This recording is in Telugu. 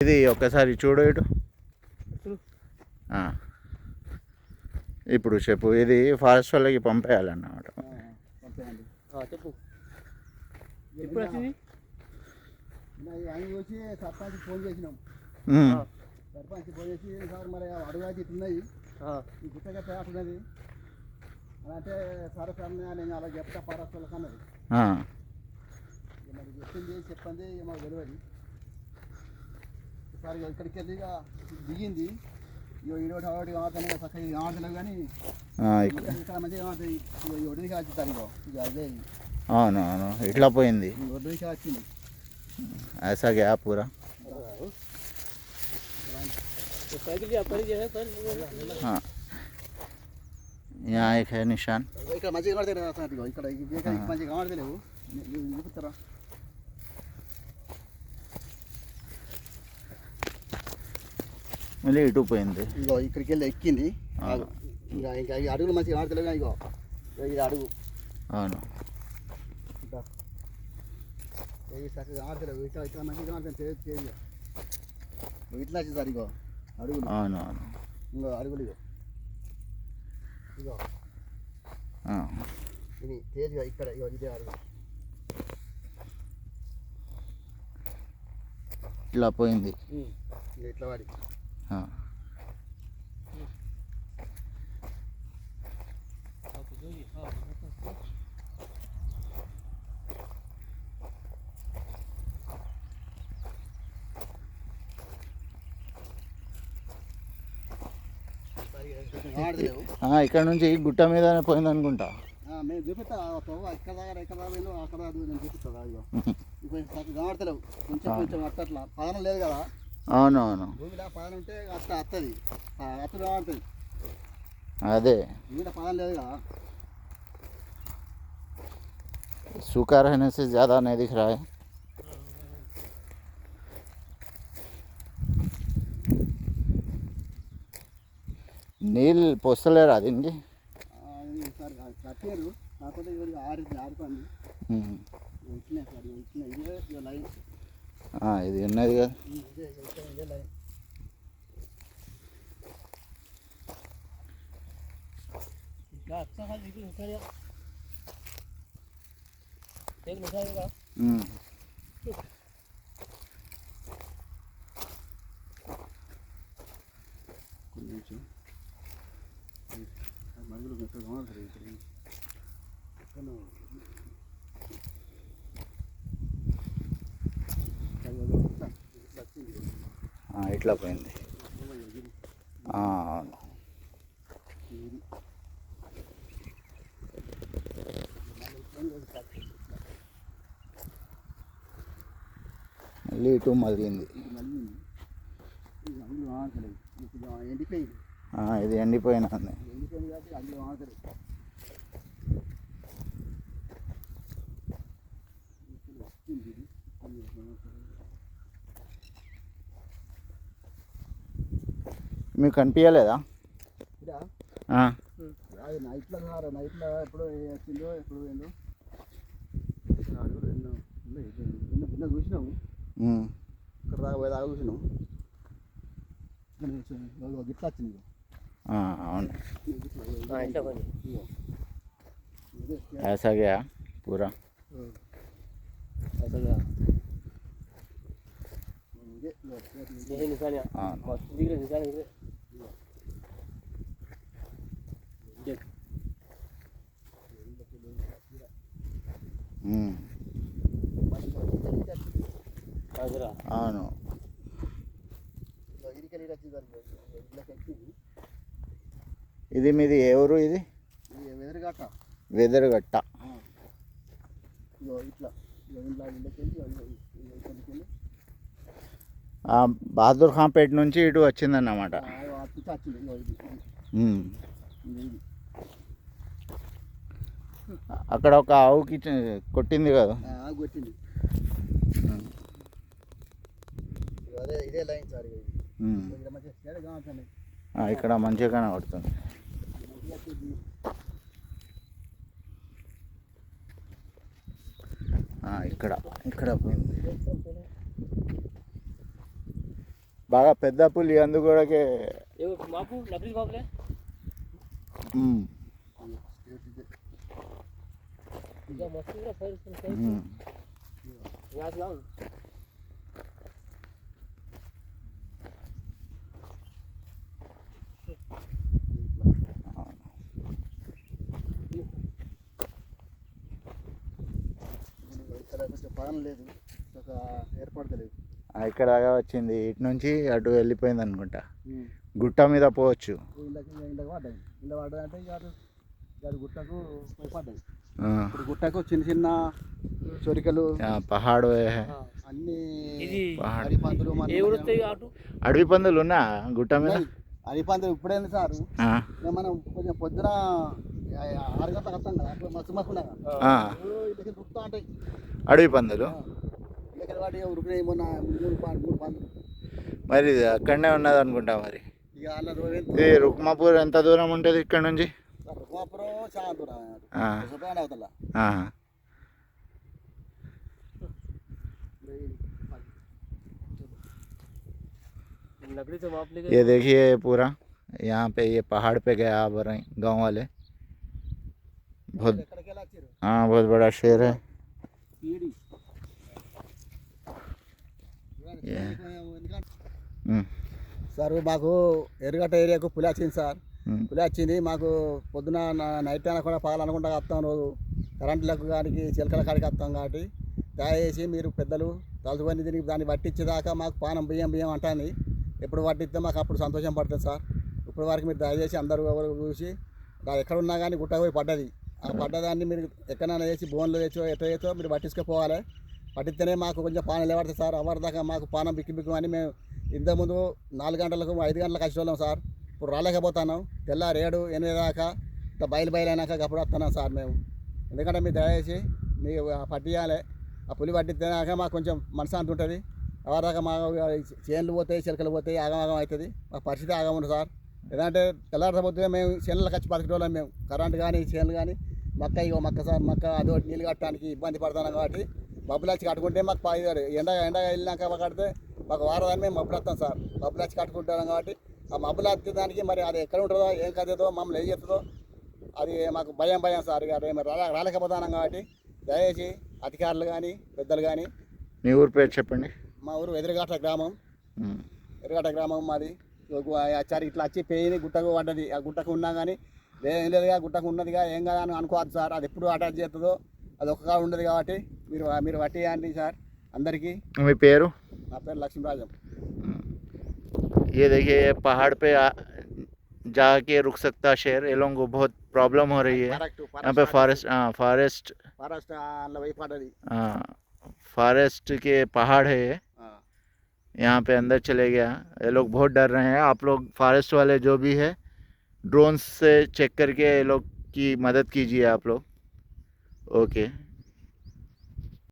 ఇది ఒక్కసారి చూడు ఇటు. ఇప్పుడు చెప్పు, ఇది ఫారెస్ట్ వాళ్ళకి పంపేయాలన్నమాట. చెప్పు ఎప్పుడు వచ్చింది? వచ్చి సర్పంచ్ ఫోన్ చేసినాం. సర్పంచ్ ఫోన్ చేసి సార్ మరి అడుగు ఇట్లున్నాయి, ఈ గుట్టగా తేటున్నది అని అంటే సరే సార్ నేను అలా చెప్తా ఫారెస్ట్ వాళ్ళకి అన్నది. మరి చెప్పండి మాకు తెలియదు. సార్ ఇక్కడికి వెళ్ళి ఇక దిగింది. ఇరవై ఆడుతున్నాయి చక్కగా ఇది ఆడతలేవు కానీ ఇక్కడ మంచిగా ఆడుతుంది. ఒడికి వచ్చింది ఇక ఇక అదే. అవును అవును, ఇట్లా పోయింది. ఒడికి వచ్చింది. ऐसा गया पूरा. हाँ, यहाँ एक है निशान. ఇక్కడ మంచిగా కనబడతాయి. ఇక్కడ మంచిగా కనబడతలేవు, చూపిస్తారా? మళ్ళీ ఇటు పోయింది. ఇగో ఇక్కడికి వెళ్ళి ఎక్కింది. ఇంకా ఇంకా ఈ అడుగులు మంచిగా కనబడతలేవు. ఇగో ఇది అడుగు. అవును, చక్కగా ఆడతలేవు. ఇక్కడ ఇక్కడ మంచిగా కనబడతాయి. ఇట్లా వచ్చింది సార్. ఇగో అడుగులు. అవును అవును, ఇంకో అడుగులు. ఇగో ఇగో ఇది తేజ్గా ఇక్కడ. ఇగో ఇదే అడుగు. ఇట్లా పోయింది. ఇట్లా వాడి ఇక్కడ నుంచి గుట్ట మీదనే పోయింది అనుకుంటా. మేము చూపిస్తా. ఇక్కడ దగ్గర ఎక్కడ పోయిందో అక్కడ నేను చూపిస్తా. ఇగో కనబడతలేవు. కొంచెం కొంచెం అట్లా పదనం లేదు కదా. అవును అవును, భూమిలో పదనం ఉంటే అట్లా వస్తుంది. అప్పుడు కనబడుతుంది. అదే భూమిలో పదనం లేదు కదా. सूखा रहने से ज़्यादा नहीं दिख रहा है. నీళ్ళు పోస్తలేరా దీనికి? సార్ కట్టారు, కాకపోతే ఆరిపోయింది. వచ్చినాయి సార్, వచ్చినాయి. ఇదే లైన్. ఇది ఉన్నది కదా. ఇదే లైన్. కొంచెం మరుగులు ఇట్లా పోయింది. అవును, మళ్ళీ ఇటు మలిగింది. ఎండిపోయింది. ఇది ఎండిపోయిన ఎండిపోయింది కాబట్టి అందులో ఆడతలేదు. మీకు కనిపించలేదా? అది నైట్లో సార్, నైట్లో ఎప్పుడు వచ్చిందో ఎప్పుడు పోయిందో అడుగులు ఎన్నో ఎన్నో చూసినాము. ఇక్కడ దాకా పోయి దాకా చూసినాము. గిట్లా వచ్చింది. అవును, ऐसा गया पूरा. ऐसा गया. ये निशान है. दिख रहा निशान है. देख అవును, ఇది మీది ఎవరు? ఇది వెదరగట్ట. వెదరగట్ట. బహదూర్ ఖాన్ పేట నుంచి ఇటు వచ్చిందన్నమాట. అక్కడ ఒక ఆవుకి కొట్టింది కదా. కొట్టింది. ఇదే లైన్ సార్. ఇక్కడ మంచిగా కనబడుతుంది. ఇక్కడ ఇక్కడ పోయింది. బాగా పెద్ద పులి అందు కూడా ये मापू लकड़ी माप ले इधर मस्त है फिर से यहाँ से लाऊं ఇక్కడ కొంచెం పాలన లేదు, ఒక ఏర్పాటు లేదు. ఇక్కడ దాకా వచ్చింది, ఇటు నుంచి అటు వెళ్ళిపోయింది అనుకుంటా. గుట్ట మీద పోవచ్చు. ఇండ్లకు పడ్డాయి, ఇండ్ల పడ్డాయి అంటే ఇక అటు గుట్టకు పోయి పడ్డాయి. ఇప్పుడు గుట్టకు చిన్న చిన్న చొరికలు పహాడ్ అన్ని ఇది అడవి పందులు ఏ ఊరుస్తాయి అటు అడవి పందులు ఉన్నా గుట్ట మీద. అడవి పందులు ఇప్పుడేంది సార్, మనం కొంచెం పొద్దున 6 గంటలకు వస్తాం కదా, అప్పుడు మస్తు మస్తు రుక్తా ఉంటాయి అడవి పందులు. ఇక్కడ వాటి ఉరికినాయి మొన్న 3 పందులు. మరి ఇది అక్కడనే ఉన్నది అనుకుంటా. మరి ఇక అలా రోజు ఇది రుక్మాపూర్ ఎంత దూరం ఉంటుంది ఇక్కడ నుంచి? రుక్మాపురం చాలా దూరం అవతల. लकड़ी से माप ले ये देखिए पूरा यहाँ पे ये पहाड़ पे गए आप गांव वाले. बहुत हाँ बहुत बड़ा शेर है ये. సార్ మాకు ఎర్రగట్ట ఏరియాకు పులి వచ్చింది సార్. పులి వచ్చింది మాకు పొద్దున నైట్ అయినా కూడా పగలనుకుంటా వస్తాం, రోజు కరెంట్లకు కాడికి చిలకల కాడికి వస్తాం. కాబట్టి దయచేసి మీరు పెద్దలు తలుచుకొని తిరిగి దాన్ని పట్టించేదాకా మాకు పానం బియ్యం అంటుంది. ఎప్పుడు పట్టిస్తే మాకు అప్పుడు సంతోషం పడుతుంది సార్. ఇప్పుడు వరకు మీరు దయచేసి అందరూ ఎవరు చూసి ఎక్కడున్నా కానీ గుట్ట పోయి పడ్డది, ఆ పడ్డదాన్ని మీరు ఎక్కడైనా చేసి బోన్లో తెచ్చో ఎట్లా చేసో మీరు పట్టించుకోపోవాలి. పట్టిస్తేనే మాకు కొంచెం పానం నిలబడుతుంది సార్. అవరిదాకా మాకు పానం బిక్కి అని మేము ఇంతకుముందు 4 గంటలకు 5 గంటలకు వచ్చేవాళ్ళం సార్. ఇప్పుడు రాలేకపోతున్నాం. తెల్లారి 7, 8 దాకా ఇట్లా బయలుపోయినాక అప్పుడు వస్తున్నాం సార్ మేము. ఎందుకంటే మీరు దయచేసి మీరు పట్టియాలి. ఆ పులి పట్టిస్తేనాక మాకు కొంచెం మనశ్శాంతి ఉంటుంది. అవరిదాకా మా చేనులు పోతాయి, చిలకలు పోతాయి, ఆగమాగం అవుతుంది. మా పరిస్థితి ఆగముంది సార్. ఎందుకంటే తెల్లారిపోతే మేము చేనులకు వచ్చి బతికేటోళ్ళం. మేము కరెంట్ కానీ చేనులు కానీ మక్క సార్, మక్క అదో నీళ్ళు కట్టడానికి ఇబ్బంది పడుతున్నాం. కాబట్టి మబ్బులు వచ్చి కట్టుకుంటే మాకు ఎండ వెళ్ళినాక కడితే మాకు వారదాన్ని మేము మబ్బులు వస్తాం సార్. మబ్బులు వచ్చి కట్టుకుంటాం. కాబట్టి ఆ మబ్బులు వచ్చే దానికి మరి అది ఎక్కడ ఉంటుందో ఏం కదేదో మమ్మల్ని ఏం చేస్తుందో అది మాకు భయం సార్. ఇక రాలేకపోతున్నాం. కాబట్టి దయచేసి అధికారులు కానీ పెద్దలు కానీ. మీ ఊరు పేరు చెప్పండి. మా ఊరు ఎదురుగట్ట గ్రామం. ఎదురుగట్ట గ్రామం మాది. వచ్చారు ఇట్లా వచ్చి పేయిని గుట్టకు పడ్డది. ఆ గుట్టకు ఉన్నా కానీ ఏం లేదుగా, గుట్టకు ఉన్నదిగా ఏం కదా అని అనుకోవద్దు సార్. అది ఎప్పుడు అటాచ్ చేస్తుందో అది ఒక్కగా ఉండదు. కాబట్టి మీరు పట్టియండి సార్ అందరికీ. మీ పేరు? నా పేరు లక్ష్మీరాజం. ये देखिए ये पहाड़ पे जाके रुक सकता शेर. ये लोगों को बहुत प्रॉब्लम हो रही है यहाँ पे. फॉरेस्ट के पहाड़ है ये. यहाँ पे अंदर चले गया. ये लोग बहुत डर रहे हैं. आप लोग फॉरेस्ट वाले जो भी है ड्रोन से चेक करके ये लोग की मदद कीजिए आप लोग. ओके.